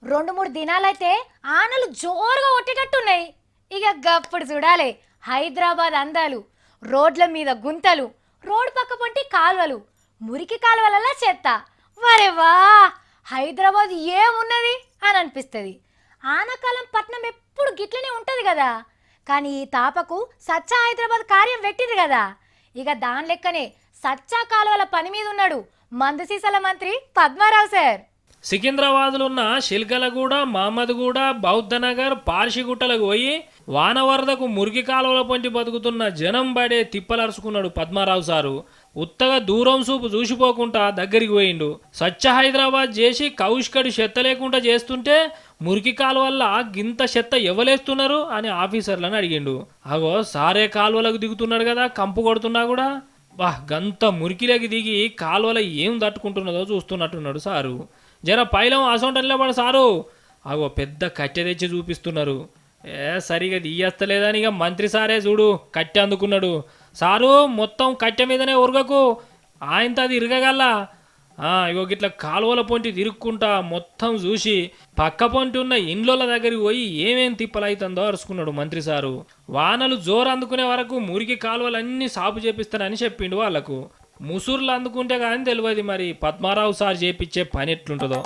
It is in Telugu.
2-3 దినాలైతే ఆనలు జోరుగా కొట్టేటట్టున్నాయి. ఇక గప్పుడు చూడాలి హైదరాబాద్ అందాలు. రోడ్ల మీద గుంతలు, రోడ్డు పక్క పొంటి కాలువలు, మురికి కాలువలలో చెత్త. వరే వా, హైదరాబాద్ ఏమున్నది అని అనిపిస్తుంది. ఆనకాలం పట్నం ఎప్పుడు గిట్లనే ఉంటుంది కదా. కానీ ఈ తాపకు సచ్చా హైదరాబాద్ కార్యం పెట్టింది కదా. ఇక దాని లెక్కనే సచ్చా కాలువల పని మీద ఉన్నాడు మందు సీసాల మంత్రి పద్మారావు సార్. సికింద్రాబాద్లో ఉన్న శిల్కలగూడ, మహమ్మద్గూడ, బౌద్ధనగర్, పార్షిగుట్టలకు పోయి వాన వరదకు మురికి కాలువల పొంటి బతుకుతున్న జనం బడే తిప్పలరుచుకున్నాడు పద్మారావు సారు. ఉత్తగా దూరం చూపు చూసిపోకుండా దగ్గరికి పోయిండు. స్వచ్ఛ హైదరాబాద్ చేసి కౌష్కడి చెత్త లేకుండా చేస్తుంటే మురికి కాలువల్ల గింత చెత్త ఎవలేస్తున్నారు అని ఆఫీసర్లను అడిగిండు. అగో సారే కాలువలకు దిగుతున్నాడు కదా, కంపు కొడుతున్నా కూడా. గంత మురికిలోకి దిగి కాలువల ఏం తట్టుకుంటున్నదో చూస్తున్నట్టున్నాడు సారు. జర పైలం అసొంటల్లే పడు సారు. అగో పెద్ద కట్టె తెచ్చి చూపిస్తున్నారు. సరిగా తీయస్తలేదని ఇక మంత్రి సారే చూడు కట్టె అందుకున్నాడు. సారు మొత్తం కట్టె మీదనే ఉరగకు, ఆయనతో అది ఇరగగల్లా. ఇగో గిట్ల కాలువల పొంటి తిరుక్కుంటా మొత్తం చూసి పక్క పొంటి ఉన్న ఇండ్ల దగ్గరికి పోయి ఏమేం తిప్పలైతుందో అరుచుకున్నాడు మంత్రి సారు. వానలు జోరు అందుకునే వరకు మురికి కాలువలన్నీ సాపు చేపిస్తానని చెప్పిండు వాళ్లకు. ముసూర్లు అందుకుంటే కానీ తెలియదు మరి పద్మారావు సార్ చేపించే పని ఎట్లుంటుందో.